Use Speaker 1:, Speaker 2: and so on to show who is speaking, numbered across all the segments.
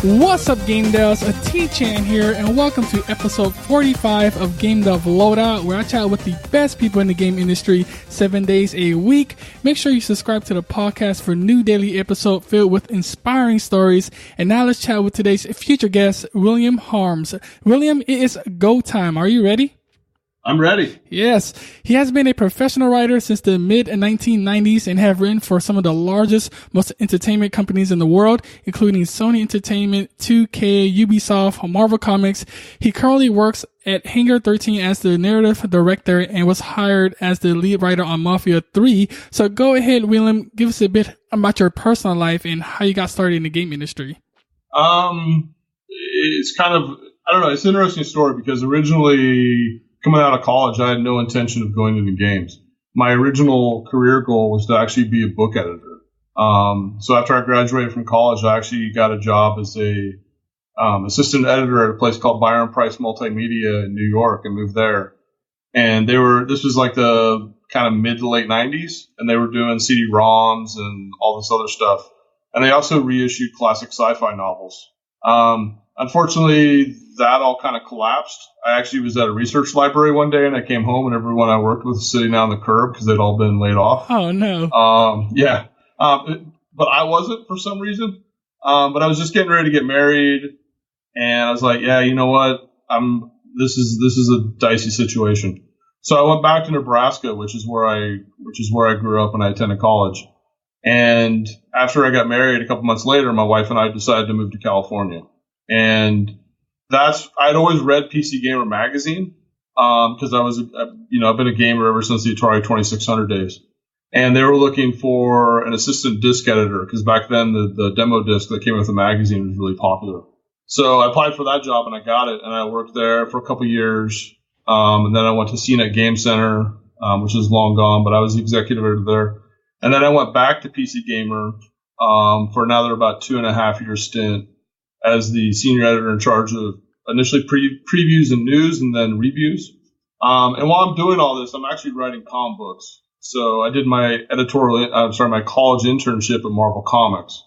Speaker 1: What's up, Game Devs? A T-Chan here, and welcome to episode 45 of Game Dev Loadout, where I chat with the best people in the game industry 7 days a week. Make sure you subscribe to the podcast for new daily episode filled with inspiring stories. And now let's chat with today's feature guest, William Harms. William, it is go time. Are you ready?
Speaker 2: I'm ready.
Speaker 1: Yes. He has been a professional writer since the mid-1990s and have written for some of the largest, most entertainment companies in the world, including Sony Entertainment, 2K, Ubisoft, Marvel Comics. He currently works at Hangar 13 as the narrative director and was hired as the lead writer on Mafia III. So go ahead, William, give us a bit about your personal life and how you got started in the game industry.
Speaker 2: It's kind of, I don't know, it's an interesting story because originally, coming out of college, I had no intention of going into games. My original career goal was to actually be a book editor. So after I graduated from college, I actually got a job as a assistant editor at a place called Byron Price Multimedia in New York, and moved there. And this was like the kind of mid to late 90s, and they were doing CD-ROMs and all this other stuff. And they also reissued classic sci-fi novels. Unfortunately, that all kind of collapsed. I actually was at a research library one day, and I came home, and everyone I worked with was sitting on the curb because they'd all been laid off.
Speaker 1: Oh, no.
Speaker 2: But I wasn't for some reason. But I was just getting ready to get married, and I was like, yeah, you know what? This is a dicey situation. So I went back to Nebraska, which is where I grew up and I attended college. And after I got married, a couple months later, my wife and I decided to move to California. And I'd always read PC Gamer magazine, because I've been a gamer ever since the Atari 2600 days. And they were looking for an assistant disc editor, because back then the demo disc that came with the magazine was really popular. So I applied for that job and I got it, and I worked there for a couple years. And then I went to CNET Game Center, which is long gone, but I was the executive editor there. And then I went back to PC Gamer, for another about 2.5 year stint as the senior editor in charge of initially previews and news, and then reviews. And while I'm doing all this, I'm actually writing comic books. So I did my my college internship at Marvel Comics.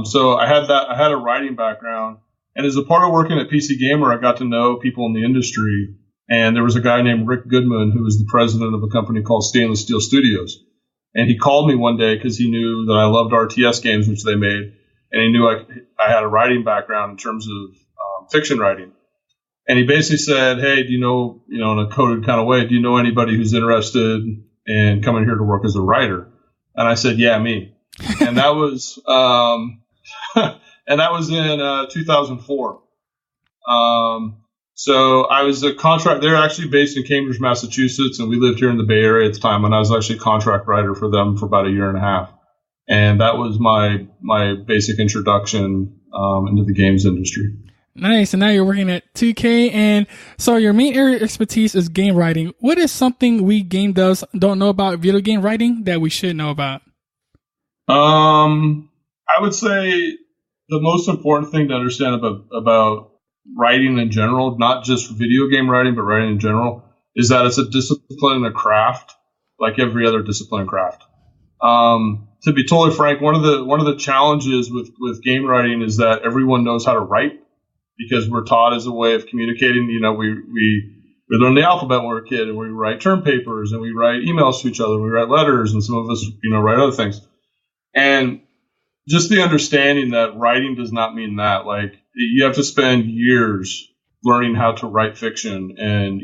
Speaker 2: So I had a writing background, and as a part of working at PC Gamer, I got to know people in the industry. And there was a guy named Rick Goodman who was the president of a company called Stainless Steel Studios. And he called me one day because he knew that I loved RTS games, which they made. And he knew I had a writing background in terms of fiction writing. And he basically said, hey, do you know, in a coded kind of way, do you know anybody who's interested in coming here to work as a writer? And I said, yeah, me. And that was in 2004. So I was a contract. They're actually based in Cambridge, Massachusetts, and we lived here in the Bay Area at the time. And I was actually a contract writer for them for about 1.5 years. And that was my basic introduction into the games industry.
Speaker 1: Nice. And now you're working at 2K. And so your main area of expertise is game writing. What is something we game devs don't know about video game writing that we should know about?
Speaker 2: I would say the most important thing to understand about writing in general, not just video game writing, but writing in general, is that it's a discipline and a craft, like every other discipline and craft. To be totally frank, one of the challenges with game writing is that everyone knows how to write, because we're taught as a way of communicating. We learn the alphabet when we're a kid, and we write term papers, and we write emails to each other, and we write letters, and some of us, write other things. And just the understanding that writing does not mean that. Like, you have to spend years learning how to write fiction, and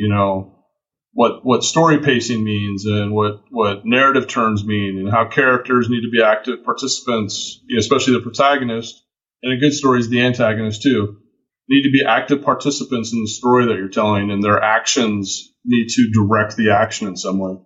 Speaker 2: what story pacing means, and what narrative turns mean, and how characters need to be active participants, especially the protagonist, and a good story is the antagonist too, need to be active participants in the story that you're telling, and their actions need to direct the action in some way.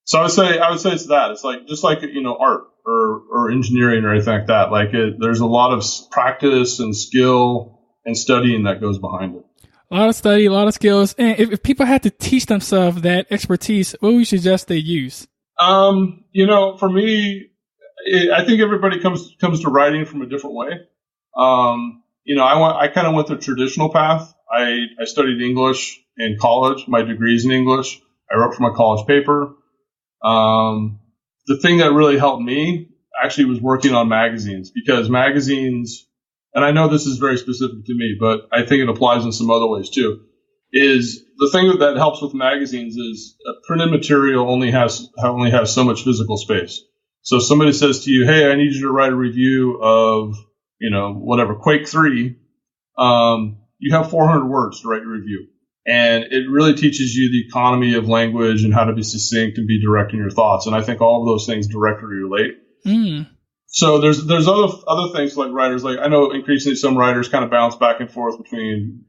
Speaker 2: So I would say it's that. It's like, just like, art or engineering or anything like that. Like, there's a lot of practice and skill and studying that goes behind it.
Speaker 1: A lot of study, a lot of skills. And if people had to teach themselves that expertise, what would you suggest they use?
Speaker 2: For me, I think everybody comes to writing from a different way. I kind of went the traditional path. I studied English in college. My degree's in English. I wrote for my college paper. The thing that really helped me actually was working on magazines, because magazines, and I know this is very specific to me, but I think it applies in some other ways too, is the thing that helps with magazines is printed material only has so much physical space. So if somebody says to you, hey, I need you to write a review of, whatever, Quake 3, you have 400 words to write your review. And it really teaches you the economy of language and how to be succinct and be direct in your thoughts. And I think all of those things directly relate. So there's other things like writers. Like I know increasingly some writers kind of bounce back and forth between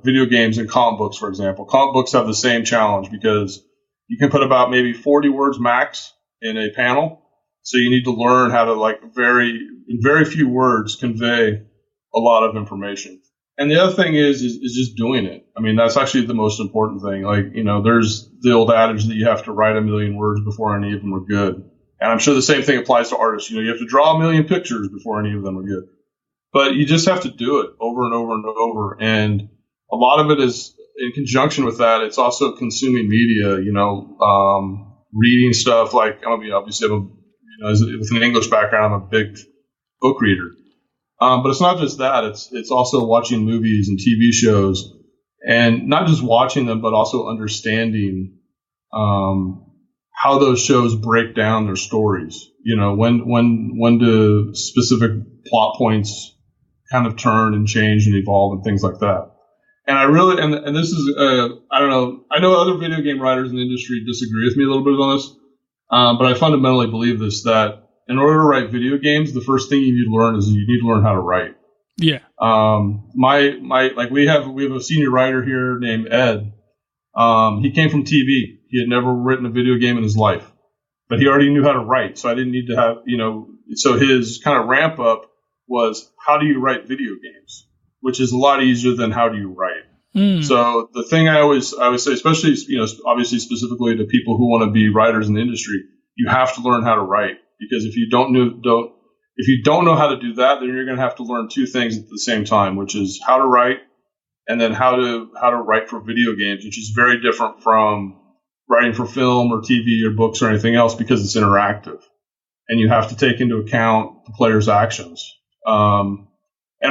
Speaker 2: video games and comic books, for example. Comic books have the same challenge because you can put about maybe 40 words max in a panel. So you need to learn how to in very few words convey a lot of information. And the other thing is just doing it. I mean, that's actually the most important thing. There's the old adage that you have to write 1 million words before any of them are good. And I'm sure the same thing applies to artists. You have to draw 1 million pictures before any of them are good. But you just have to do it over and over and over. And a lot of it is in conjunction with that. It's also consuming media, reading stuff with an English background, I'm a big book reader. But it's not just that. It's also watching movies and TV shows, and not just watching them, but also understanding how those shows break down their stories. When do specific plot points kind of turn and change and evolve and things like that. And I really and this is I don't know. I know other video game writers in the industry disagree with me a little bit on this, but I fundamentally believe this, that in order to write video games, the first thing you need to learn is you need to learn how to write.
Speaker 1: Yeah.
Speaker 2: We have a senior writer here named Ed. He came from TV. He had never written a video game in his life, but he already knew how to write. So I didn't need to have, so his kind of ramp up was, how do you write video games? Which is a lot easier than how do you write? So the thing I always say, especially, obviously specifically to people who want to be writers in the industry, you have to learn how to write. Because if you don't know how to do that, then you're going to have to learn two things at the same time, which is how to write, and then how to write for video games, which is very different from writing for film or TV or books or anything else, because it's interactive, and you have to take into account the player's actions. And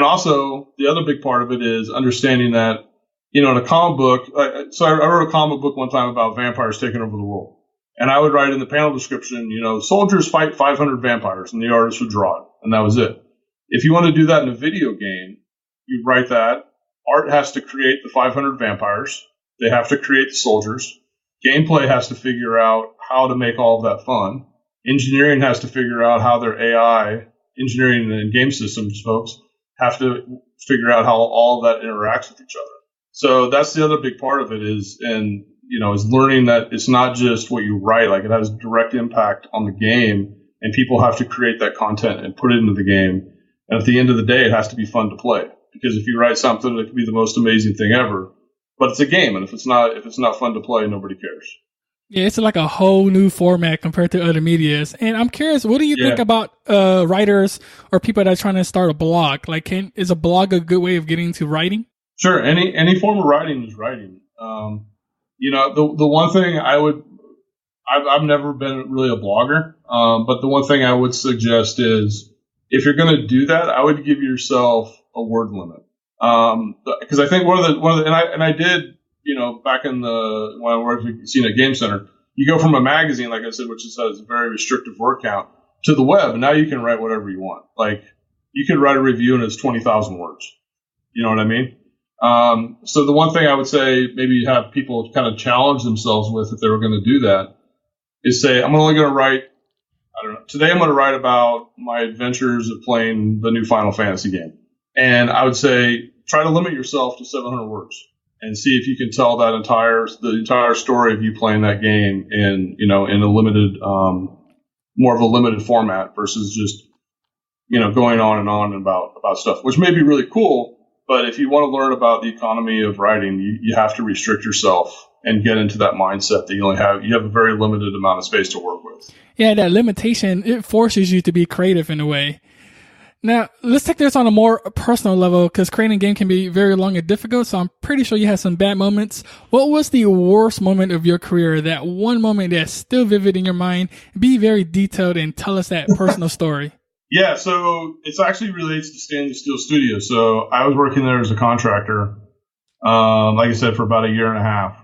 Speaker 2: also the other big part of it is understanding that, in a comic book. So I wrote a comic book one time about vampires taking over the world. And I would write in the panel description, soldiers fight 500 vampires, and the artist would draw it, and that was it. If you want to do that in a video game, you write that. Art has to create the 500 vampires. They have to create the soldiers. Gameplay has to figure out how to make all of that fun. Engineering has to figure out how their AI, engineering and game systems folks, have to figure out how all of that interacts with each other. So that's the other big part of it is learning that it's not just what you write, it has direct impact on the game, and people have to create that content and put it into the game. And at the end of the day, it has to be fun to play, because if you write something, it could be the most amazing thing ever, but it's a game. And if it's not fun to play, nobody cares.
Speaker 1: Yeah, it's like a whole new format compared to other medias. And I'm curious, what do you think about writers or people that are trying to start a blog? Is a blog a good way of getting into writing?
Speaker 2: Sure. Any form of writing is writing. The one thing I've never been really a blogger, but the one thing I would suggest is, if you're going to do that, I would give yourself a word limit. Because I think I did, back when I worked at Casino Game Center, you go from a magazine, like I said, which has a very restrictive word count, to the web, and now you can write whatever you want. You could write a review and it's 20,000 words. You know what I mean? So the one thing I would say, maybe have people kind of challenge themselves with, if they were going to do that, is say, I'm only going to write, today I'm going to write about my adventures of playing the new Final Fantasy game. And I would say, try to limit yourself to 700 words and see if you can tell the entire story of you playing that game in a limited, more of a limited format versus just, going on and on about stuff, which may be really cool. But if you want to learn about the economy of writing, you have to restrict yourself and get into that mindset that you have a very limited amount of space to work with.
Speaker 1: Yeah, that limitation, it forces you to be creative in a way. Now, let's take this on a more personal level, because creating a game can be very long and difficult, so I'm pretty sure you had some bad moments. What was the worst moment of your career, that one moment that's still vivid in your mind? Be very detailed and tell us that personal story.
Speaker 2: Yeah, so it actually relates to Stanley Steel Studios. So I was working there as a contractor, like I said, for about a year and a half.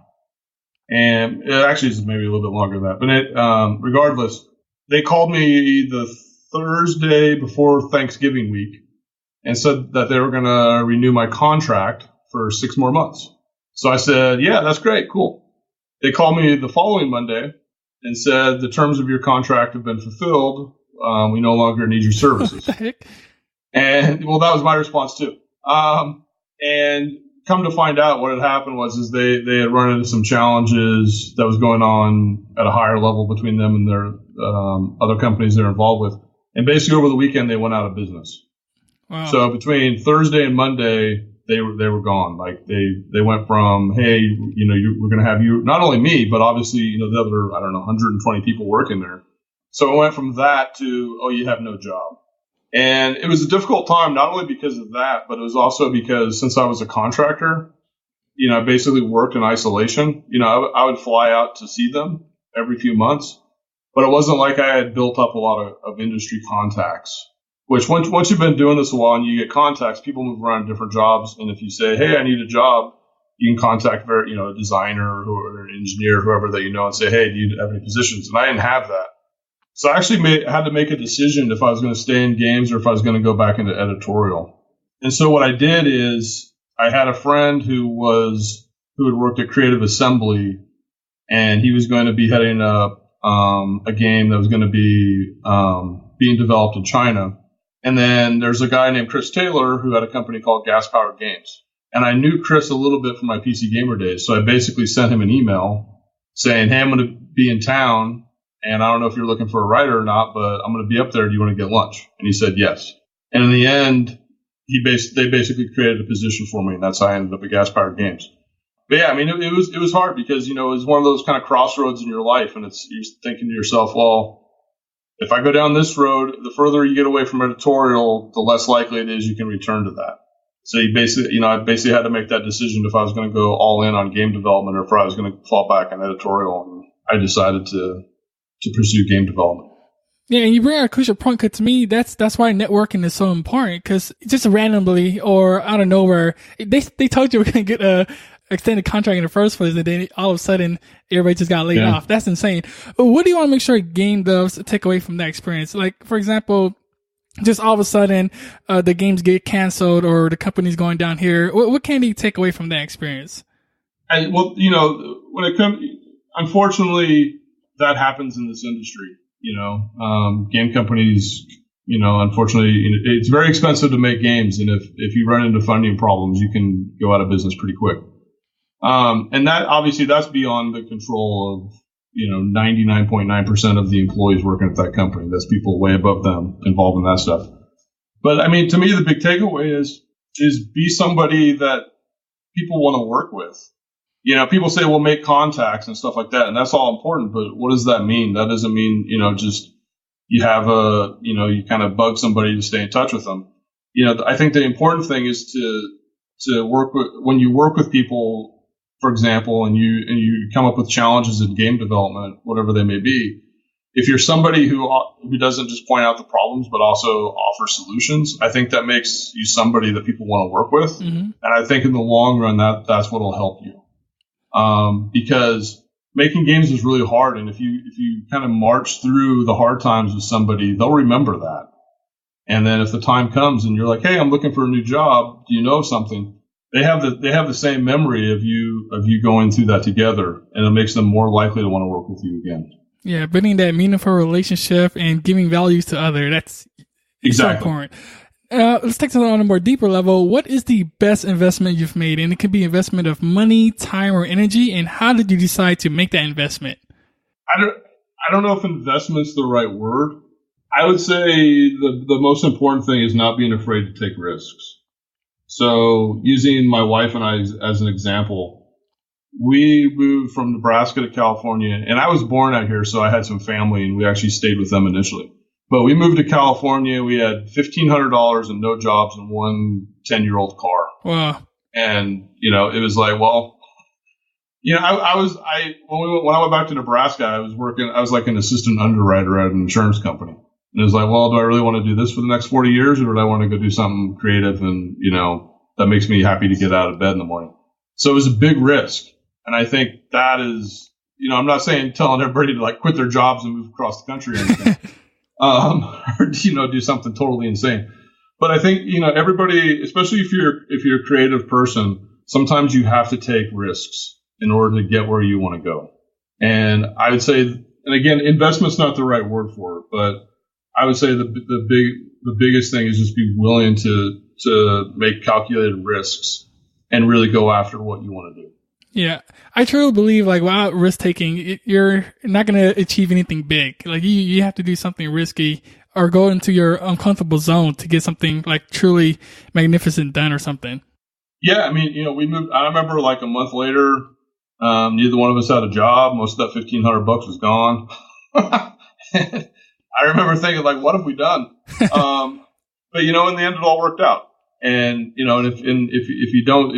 Speaker 2: And it actually is maybe a little bit longer than that. But regardless, they called me the Thursday before Thanksgiving week and said that they were going to renew my contract for 6 more months. So I said, yeah, that's great, cool. They called me the following Monday and said the terms of your contract have been fulfilled. We no longer need your services.
Speaker 1: What the heck?
Speaker 2: And well, that was my response too. And come to find out, what had happened was they had run into some challenges that was going on at a higher level between them and their other companies they're involved with. And basically over the weekend, they went out of business.
Speaker 1: Wow.
Speaker 2: So between Thursday and Monday, they were gone. Like they went from, hey, we're going to have you, not only me, but obviously, the other, 120 people working there. So it went from that to, oh, you have no job. And it was a difficult time, not only because of that, but it was also because since I was a contractor, I basically worked in isolation. I would fly out to see them every few months, but it wasn't like I had built up a lot of industry contacts, which once you've been doing this a while and you get contacts, people move around to different jobs. And if you say, hey, I need a job, you can contact a designer or an engineer, whoever that and say, hey, do you have any positions? And I didn't have that. So I actually had to make a decision if I was going to stay in games or if I was going to go back into editorial. And so what I did is I had a friend who had worked at Creative Assembly, and he was going to be heading up a game that was going to be being developed in China. And then there's a guy named Chris Taylor who had a company called Gas Powered Games. And I knew Chris a little bit from my PC Gamer days, so I basically sent him an email saying, hey, I'm going to be in town. And I don't know if you're looking for a writer or not, but I'm going to be up there. Do you want to get lunch? And he said yes. And in the end, they basically created a position for me, and that's how I ended up at Gas Powered Games. But yeah, it was hard because it was one of those kind of crossroads in your life, and you're thinking to yourself, well, if I go down this road, the further you get away from editorial, the less likely it is you can return to that. So I basically had to make that decision if I was going to go all in on game development or if I was going to fall back on editorial. And I decided to pursue game development.
Speaker 1: Yeah, and you bring out a crucial point, because to me, that's why networking is so important, because just randomly or out of nowhere, they told you we're going to get a extended contract in the first place, and then all of a sudden, everybody just got laid off. That's insane. What do you want to make sure game devs take away from that experience? Like, for example, just all of a sudden, the games get canceled or the company's going down here. What can they take away from that experience?
Speaker 2: When it comes, unfortunately, that happens in this industry. Game companies, unfortunately, it's very expensive to make games. And if you run into funding problems, you can go out of business pretty quick. And that obviously that's beyond the control of, 99.9% of the employees working at that company. That's people way above them involved in that stuff. But to me, the big takeaway is be somebody that people want to work with. People say, well, make contacts and stuff like that. And that's all important. But what does that mean? That doesn't mean, just you have you kind of bug somebody to stay in touch with them. I think the important thing is to work with, when you work with people, for example, and you come up with challenges in game development, whatever they may be. If you're somebody who doesn't just point out the problems, but also offer solutions, I think that makes you somebody that people want to work with. Mm-hmm. And I think in the long run, that's what will help you. Because making games is really hard. And if you kind of march through the hard times with somebody, they'll remember that. And then if the time comes and you're like, hey, I'm looking for a new job, do you know something? They have the same memory of you going through that together, and it makes them more likely to want to work with you again.
Speaker 1: Yeah, building that meaningful relationship and giving values to others, that's exactly so important. Let's take it on a more deeper level. What is the best investment you've made? And it could be investment of money, time, or energy. And how did you decide to make that investment?
Speaker 2: I don't know if investment's the right word. I would say the most important thing is not being afraid to take risks. So using my wife and I as an example, we moved from Nebraska to California, and I was born out here, so I had some family, and we actually stayed with them initially. But we moved to California. We had $1,500 and no jobs and one 10-year-old car.
Speaker 1: Wow.
Speaker 2: And, it was like, well, when I went back to Nebraska, I was like an assistant underwriter at an insurance company. And it was like, well, do I really want to do this for the next 40 years, or do I want to go do something creative and, that makes me happy to get out of bed in the morning? So it was a big risk. And I think that is, I'm not saying telling everybody to like quit their jobs and move across the country or anything, or, do something totally insane. But I think, everybody, especially if you're a creative person, sometimes you have to take risks in order to get where you want to go. And I would say, and again, investment's not the right word for it, but I would say the biggest thing is just be willing to make calculated risks and really go after what you want to do.
Speaker 1: Yeah, I truly believe like without risk taking, you're not going to achieve anything big. Like you have to do something risky or go into your uncomfortable zone to get something like truly magnificent done or something.
Speaker 2: Yeah, I mean, we moved. I remember like a month later, neither one of us had a job. Most of that $1,500 was gone. I remember thinking like, what have we done? But in the end, it all worked out. And if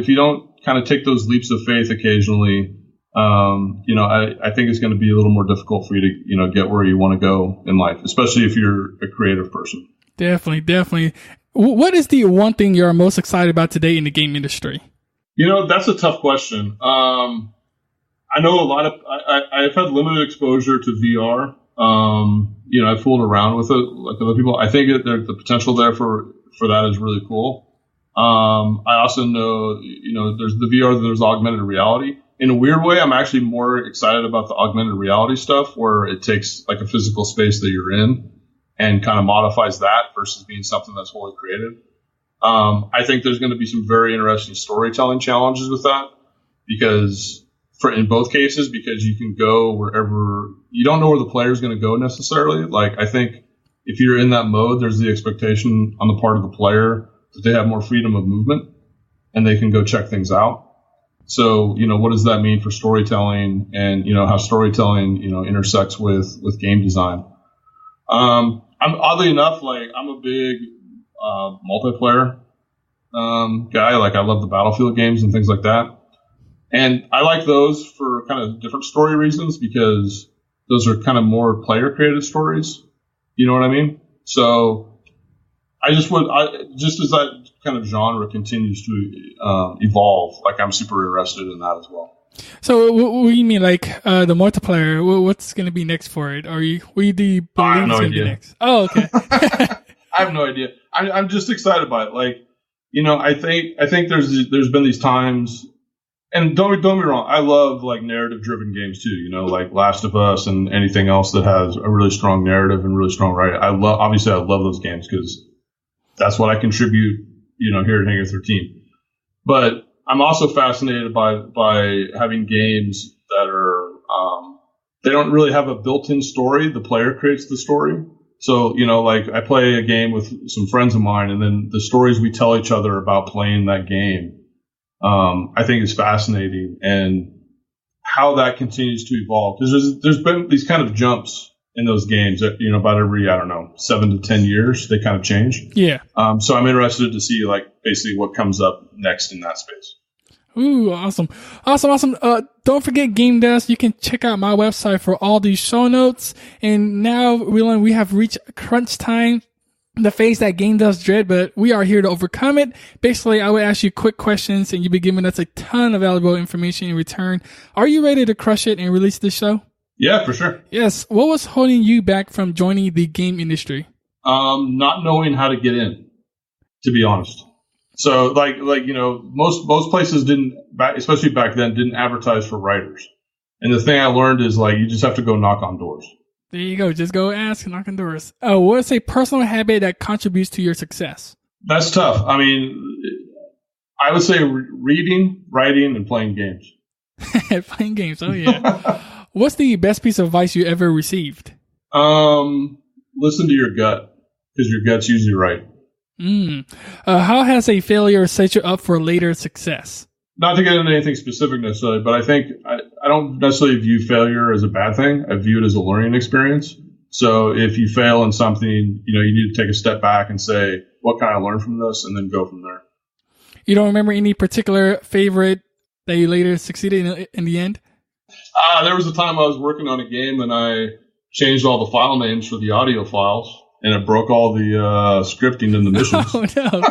Speaker 2: you don't kind of take those leaps of faith occasionally, I think it's going to be a little more difficult for you to get where you want to go in life, especially if you're a creative person.
Speaker 1: Definitely. What is the one thing you're most excited about today in the game industry?
Speaker 2: That's a tough question. I know I've had limited exposure to VR. I've fooled around with it like other people. I think that the potential there for that is really cool. I also know, there's the VR, there's augmented reality. In a weird way, I'm actually more excited about the augmented reality stuff where it takes like a physical space that you're in and kind of modifies that versus being something that's wholly created. I think there's going to be some very interesting storytelling challenges with that because in both cases, because you can go wherever you don't know where the player is going to go necessarily. Like, I think if you're in that mode, there's the expectation on the part of the player that they have more freedom of movement and they can go check things out. So, what does that mean for storytelling and, how storytelling, intersects with game design? I'm oddly enough, like I'm a big, multiplayer, guy. Like I love the Battlefield games and things like that. And I like those for kind of different story reasons because those are kind of more player created stories. You know what I mean? So I just as that kind of genre continues to evolve, like I'm super interested in that as well.
Speaker 1: So what do you mean, like the multiplayer? What's going to be next for it? What do you believe is going to be next? Oh, okay.
Speaker 2: I have no idea. I'm just excited by it. Like, I think there's been these times. And don't get me wrong, I love like narrative driven games too, like Last of Us and anything else that has a really strong narrative and really strong writing. I love those games because that's what I contribute, here at Hangar 13. But I'm also fascinated by having games that are, they don't really have a built-in story. The player creates the story. So, like I play a game with some friends of mine and then the stories we tell each other about playing that game, I think is fascinating and how that continues to evolve. Because there's been these kind of jumps in those games that, about every, 7 to 10 years, they kind of change.
Speaker 1: Yeah.
Speaker 2: So I'm interested to see like basically what comes up next in that space.
Speaker 1: Ooh, awesome. Don't forget Game Desk. You can check out my website for all these show notes. And now, we have reached crunch time. The phase that game does dread, but we are here to overcome it. Basically, I would ask you quick questions and you'll be giving us a ton of valuable information in return. Are you ready to crush it and release this show?
Speaker 2: Yeah, for sure.
Speaker 1: Yes. What was holding you back from joining the game industry?
Speaker 2: Not knowing how to get in, to be honest. So like, most places didn't, especially back then, didn't advertise for writers. And the thing I learned is like, you just have to go knock on doors.
Speaker 1: There you go. Just go ask and knock on doors. What's a personal habit that contributes to your success?
Speaker 2: That's tough. I mean, I would say reading, writing, and playing games.
Speaker 1: Playing games. Oh, yeah. What's the best piece of advice you ever received?
Speaker 2: Listen to your gut because your gut's usually right.
Speaker 1: How has a failure set you up for later success?
Speaker 2: Not to get into anything specific necessarily, but I think I don't necessarily view failure as a bad thing. I view it as a learning experience. So if you fail in something, you need to take a step back and say, what can I learn from this? And then go from there.
Speaker 1: You don't remember any particular favorite that you later succeeded in the end?
Speaker 2: There was a time I was working on a game and I changed all the file names for the audio files. and it broke all the scripting in the missions.
Speaker 1: Oh no!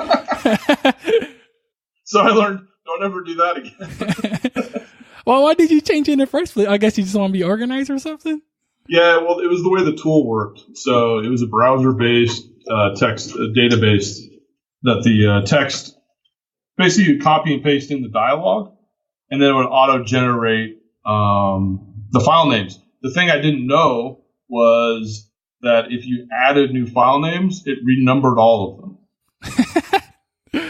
Speaker 2: So I learned, don't ever do that again.
Speaker 1: Well, why did you change it in the first place? I guess you just want to be organized or something?
Speaker 2: Yeah, well, it was the way the tool worked. So it was a browser-based text database that the text, basically you copy and paste in the dialogue, and then it would auto-generate the file names. The thing I didn't know was that if you added new file names, it renumbered all of them.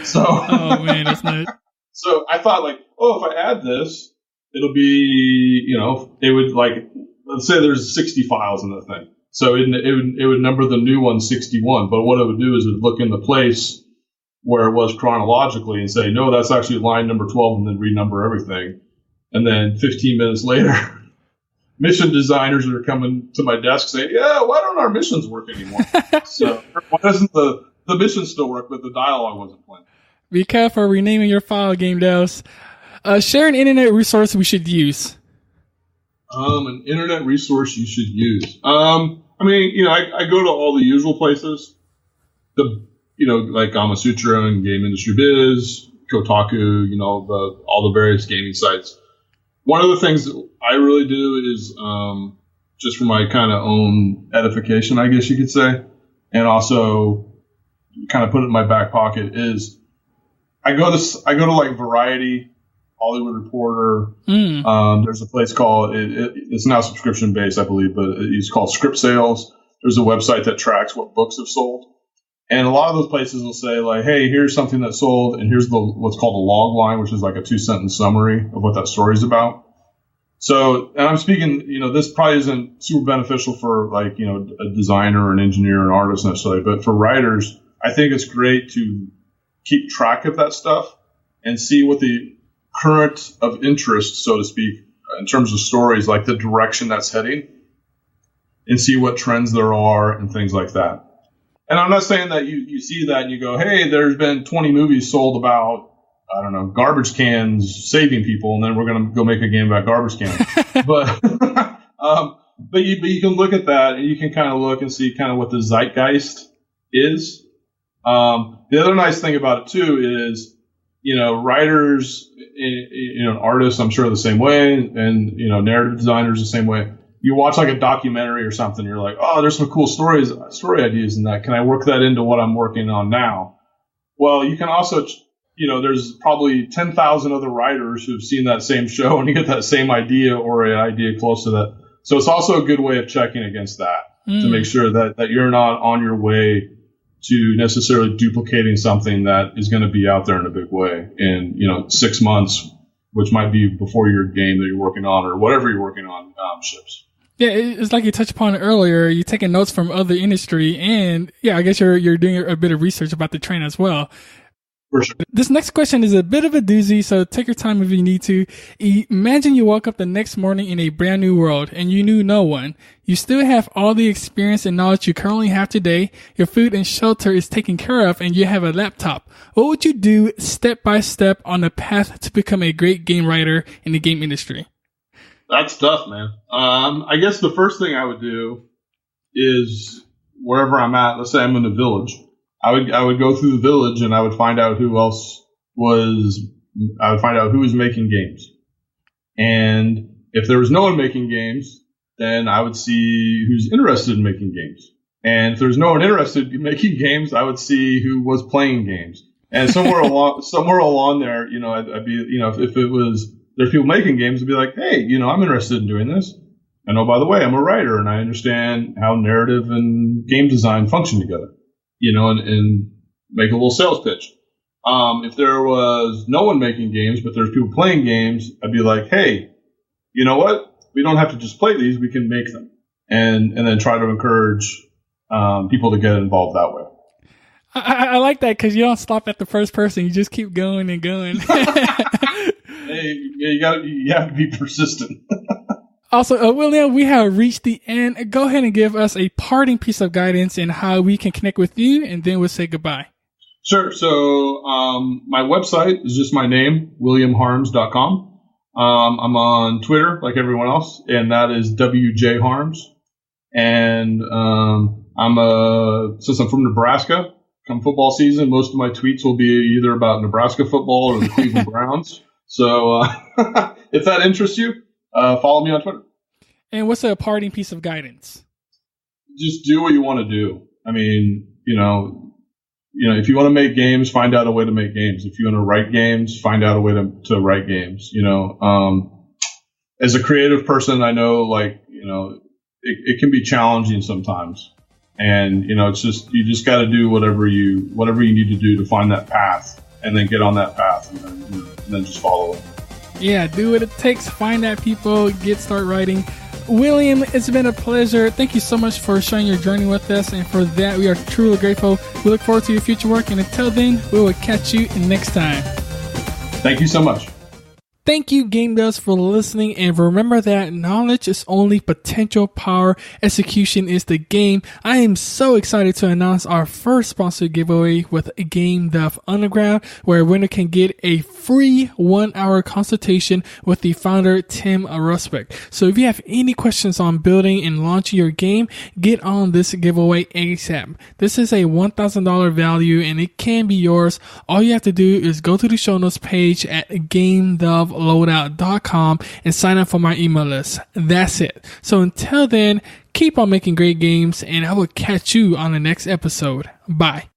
Speaker 2: So,
Speaker 1: oh man, that's not.
Speaker 2: So I thought, like, oh, if I add this, it'll be, it would, like, let's say there's 60 files in the thing. So it would number the new one 61. But what it would do is it would look in the place where it was chronologically and say, no, that's actually line number 12, and then renumber everything. And then 15 minutes later, mission designers are coming to my desk saying, yeah, why don't our missions work anymore? So why doesn't the mission still work, but the dialogue wasn't playing?
Speaker 1: Be careful renaming your file, Game Devs. Share an internet resource we should use.
Speaker 2: An internet resource you should use. I go to all the usual places. Like Gamasutra and Game Industry Biz, Kotaku, all the various gaming sites. One of the things that I really do is just for my kind of own edification, I guess you could say, and also kind of put it in my back pocket is I go to like Variety, Hollywood Reporter. There's a place called it's now subscription based, I believe, but it's called Script Sales. There's a website that tracks what books have sold, and a lot of those places will say like, "Hey, here's something that sold, and here's what's called a log line, which is like a 2-sentence summary of what that story's about." So, and I'm speaking, this probably isn't super beneficial for like a designer or an engineer or an artist necessarily, but for writers, I think it's great to keep track of that stuff and see what the current of interest, so to speak, in terms of stories, like the direction that's heading, and see what trends there are and things like that. And I'm not saying that you see that and you go, hey, there's been 20 movies sold about, I don't know, garbage cans saving people, and then we're going to go make a game about garbage cans. But you can look at that and you can kind of look and see kind of what the zeitgeist is. The other nice thing about it too is, writers, artists, I'm sure the same way, and narrative designers the same way. You watch like a documentary or something, you're like, oh, there's some cool story ideas in that. Can I work that into what I'm working on now? Well, you can also, there's probably 10,000 other writers who've seen that same show and you get that same idea or an idea close to that. So it's also a good way of checking against that to make sure that you're not on your way to necessarily duplicating something that is going to be out there in a big way in 6 months, which might be before your game that you're working on or whatever you're working on ships.
Speaker 1: Yeah, it's like you touched upon earlier. You're taking notes from other industry, and yeah, I guess you're doing a bit of research about the trend as well.
Speaker 2: For sure.
Speaker 1: This next question is a bit of a doozy, so take your time if you need to. Imagine you woke up the next morning in a brand new world and you knew no one. You still have all the experience and knowledge you currently have today. Your food and shelter is taken care of and you have a laptop. What would you do step by step on the path to become a great game writer in the game industry?
Speaker 2: That's tough, man. I guess the first thing I would do is wherever I'm at, let's say I'm in a village. I would go through the village and I would find out who was making games. And if there was no one making games, then I would see who's interested in making games. And if there's no one interested in making games, I would see who was playing games. And somewhere along there, I'd be, if it was, there's people making games, I'd be like, hey, I'm interested in doing this. And oh, by the way, I'm a writer and I understand how narrative and game design function together. And make a little sales pitch. If there was no one making games, but there's people playing games, I'd be like, hey, you know what? We don't have to just play these, we can make them. And then try to encourage people to get involved that way.
Speaker 1: I like that because you don't stop at the first person, you just keep going and going.
Speaker 2: Hey, you have to be persistent.
Speaker 1: Also, William, we have reached the end. Go ahead and give us a parting piece of guidance in how we can connect with you, and then we'll say goodbye.
Speaker 2: Sure. So my website is just my name, williamharms.com. I'm on Twitter like everyone else, and that is WJ Harms. And Since I'm from Nebraska, come football season, most of my tweets will be either about Nebraska football or the Cleveland Browns. So if that interests you, follow me on Twitter.
Speaker 1: And what's a parting piece of guidance?
Speaker 2: Just do what you want to do. I mean, if you want to make games, find out a way to make games. If you want to write games, find out a way to write games. As a creative person, I know, it can be challenging sometimes. And, it's just, you just got to do whatever you need to do to find that path, and then get on that path, and then just follow it.
Speaker 1: Yeah, do what it takes. Find that people, start writing. William, it's been a pleasure. Thank you so much for sharing your journey with us, and for that, we are truly grateful. We look forward to your future work, and until then, we will catch you next time.
Speaker 2: Thank you so much.
Speaker 1: Thank you, Game Devs, for listening, and remember that knowledge is only potential power. Execution is the game. I am so excited to announce our first sponsored giveaway with Game Dev Underground, where a winner can get a free 1-hour consultation with the founder, Tim Rusbeck. So if you have any questions on building and launching your game, get on this giveaway ASAP. This is a $1,000 value, and it can be yours. All you have to do is go to the show notes page at GameDevLoadout.com and sign up for my email list. That's it. So until then, keep on making great games, and I will catch you on the next episode. Bye.